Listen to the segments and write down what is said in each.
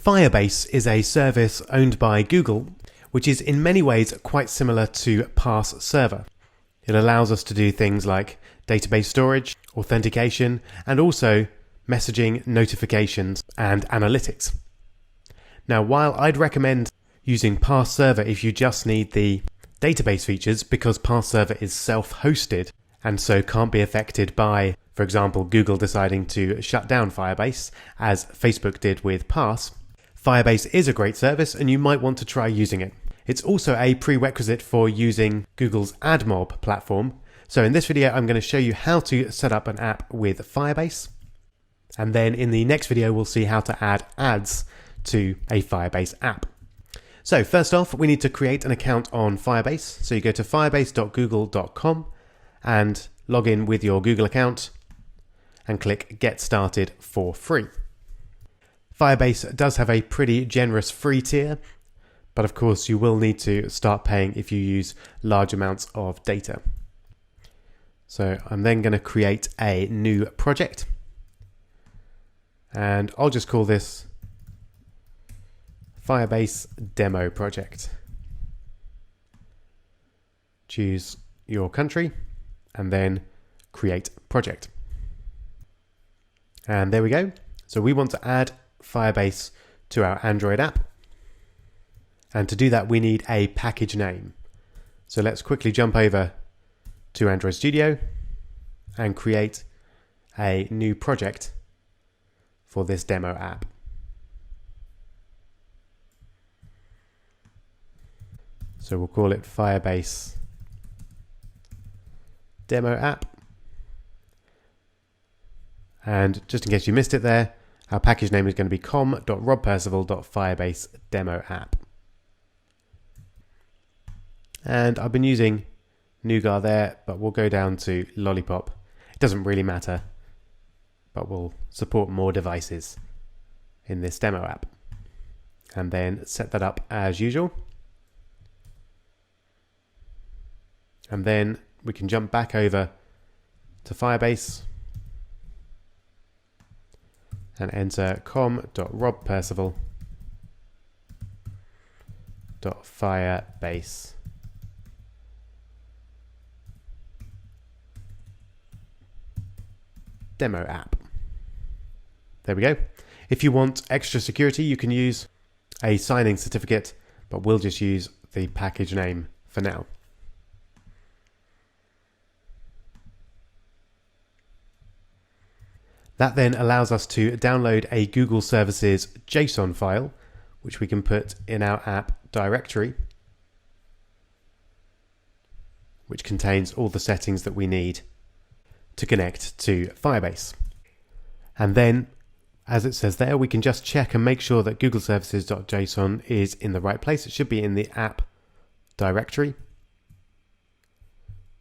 Firebase is a service owned by Google, which is in many ways quite similar to Parse Server. It allows us to do things like database storage, authentication, and also messaging, notifications, and analytics. Now, while I'd recommend using Parse Server if you just need the database features, because Parse Server is self-hosted and so can't be affected by, for example, Google deciding to shut down Firebase, as Facebook did with Parse, Firebase is a great service and you might want to try using it. It's also a prerequisite for using Google's AdMob platform. So in this video, I'm going to show you how to set up an app with Firebase. And then in the next video, we'll see how to add ads to a Firebase app. So first off, we need to create an account on Firebase. So you go to firebase.google.com and log in with your Google account and click Get Started for free. Firebase does have a pretty generous free tier, but of course you will need to start paying if you use large amounts of data. So I'm then going to create a new project, and I'll just call this Firebase Demo Project. Choose your country and then create project. And there we go. So we want to add Firebase to our Android app. And to do that, we need a package name. So let's quickly jump over to Android Studio and create a new project for this demo app. So we'll call it Firebase Demo App. And just in case you missed it there, our package name is going to be com.robpercival.firebase-demo-app. And I've been using Nougat there, but we'll go down to Lollipop. It doesn't really matter, but we'll support more devices in this demo app. And then set that up as usual. And then we can jump back over to Firebase and enter com.robpercival.firebase demo app. There we go. If you want extra security, you can use a signing certificate, but we'll just use the package name for now. That then allows us to download a Google Services JSON file, which we can put in our app directory, which contains all the settings that we need to connect to Firebase. And then, as it says there, we can just check and make sure that Google Services.json is in the right place. It should be in the app directory.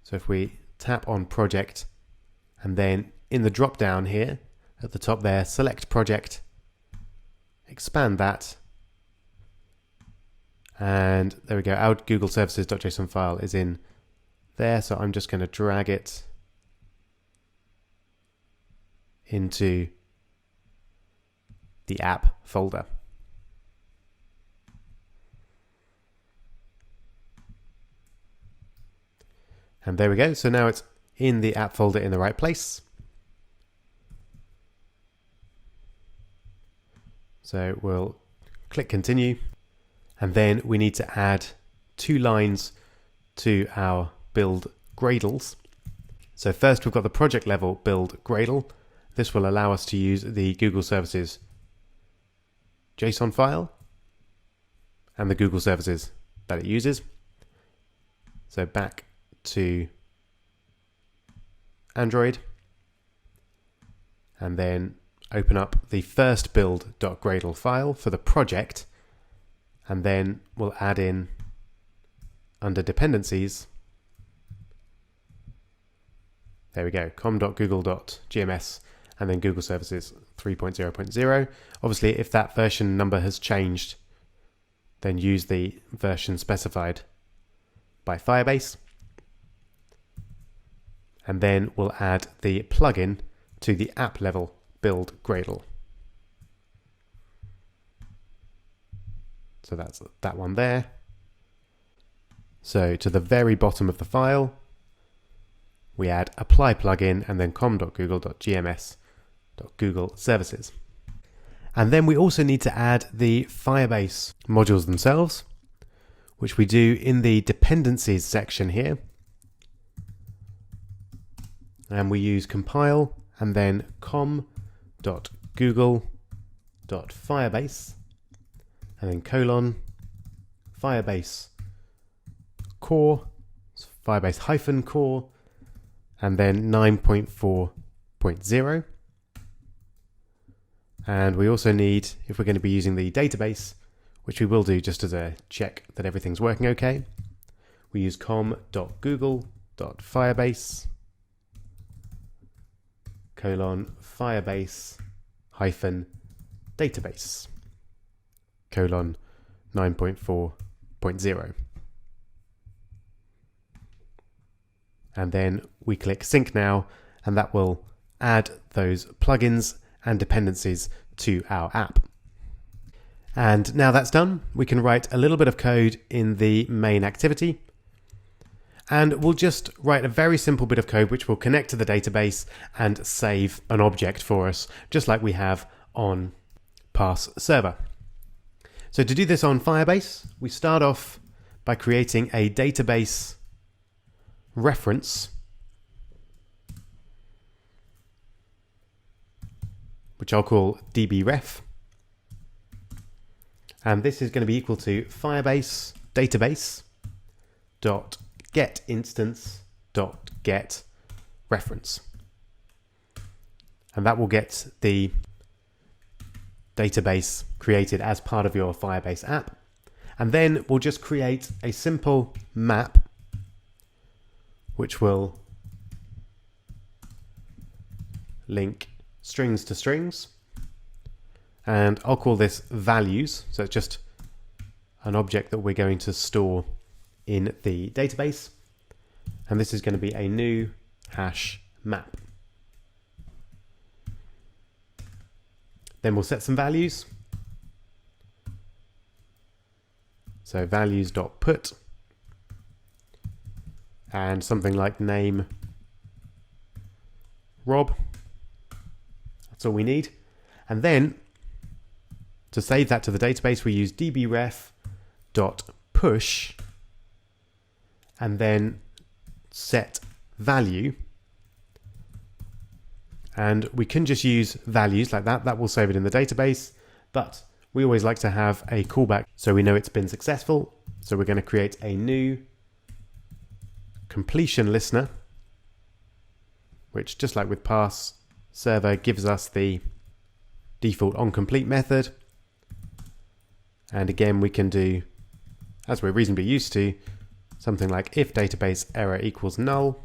So if we tap on project and then in the drop down here at the top there, select project, expand that, and there we go. Our Google Services.json file is in there, so I'm just going to drag it into the app folder. And there we go. So now it's in the app folder in the right place. So we'll click continue, and then we need to add 2 lines to our build Gradles. So first we've got the project level build Gradle. This will allow us to use the Google Services JSON file and the Google Services that it uses. So back to Android, and then open up the first build.gradle file for the project, and then we'll add in under dependencies. There we go, com.google.gms and then Google Services 3.0.0. Obviously, if that version number has changed, then use the version specified by Firebase. And then we'll add the plugin to the app level build Gradle. So that's that one there. So to the very bottom of the file, we add apply plugin and then com.google.gms.google services. And then we also need to add the Firebase modules themselves, which we do in the dependencies section here. And we use compile and then com.google.firebase and then Firebase core, Firebase hyphen core, and then 9.4.0. And we also need, if we're going to be using the database, which we will do just as a check that everything's working okay, we use com.google.firebase Firebase hyphen database 9.4.0. And then we click sync now, and that will add those plugins and dependencies to our app. And now that's done, we can write a little bit of code in the main activity. And we'll just write a very simple bit of code which will connect to the database and save an object for us, just like we have on Parse Server. So to do this on Firebase, we start off by creating a database reference, which I'll call dbref. And this is going to be equal to Firebase database dot get instance dot get reference. And that will get the database created as part of your Firebase app. And then we'll just create a simple map which will link strings to strings. And I'll call this values. So it's just an object that we're going to store in the database. And this is going to be a new hash map. Then we'll set some values. So values.put and something like name Rob. That's all we need. And then to save that to the database, we use dbref.push and then set value. And we can just use values like that. That will save it in the database. But we always like to have a callback so we know it's been successful. So we're going to create a new completion listener, which, just like with Parse Server, gives us the default onComplete method. And again, we can do, as we're reasonably used to, something like if database error equals null,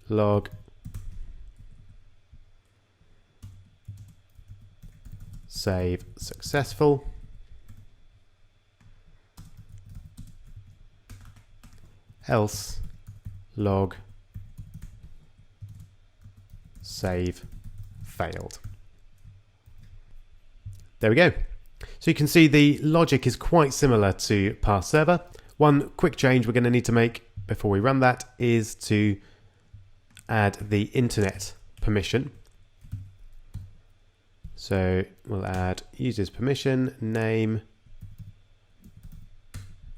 log save successful, else log save failed. There we go. So you can see the logic is quite similar to Parse Server. One quick change we're going to need to make before we run that is to add the internet permission. So we'll add users permission, name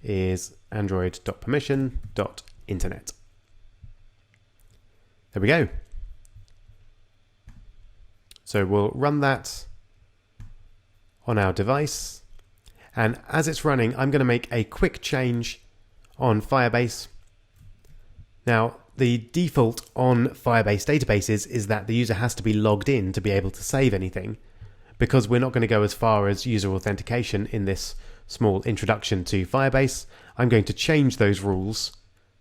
is android.permission.internet. There we go. So we'll run that on our device. And as it's running, I'm going to make a quick change on Firebase. Now, the default on Firebase databases is that the user has to be logged in to be able to save anything, because we're not going to go as far as user authentication in this small introduction to Firebase. I'm going to change those rules.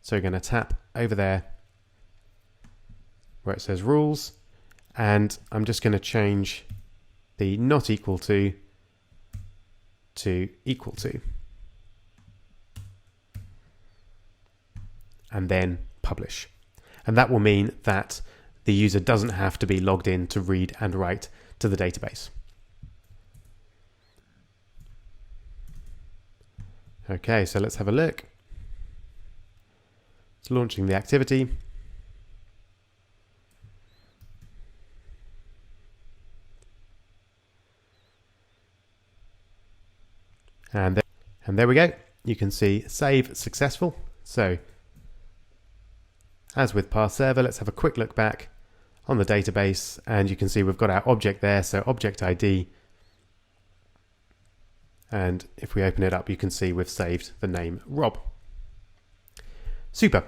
So we're going to tap over there where it says rules, and I'm just going to change the not equal to equal to, and then publish. And that will mean that the user doesn't have to be logged in to read and write to the database. Okay, so let's have a look. It's launching the activity. And there we go. You can see save successful. So as with parse server, let's have a quick look back on the database, and you can see we've got our object there, so object ID. And if we open it up, you can see we've saved the name Rob. Super.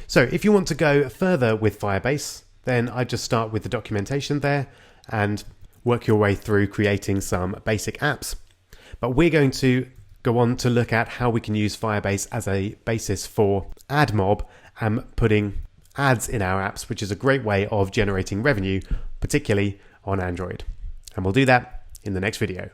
So if you want to go further with Firebase, then I'd just start with the documentation there and work your way through creating some basic apps. But we're going to go on to look at how we can use Firebase as a basis for ad mob and putting ads in our apps, which is a great way of generating revenue, particularly on Android. And we'll do that in the next video.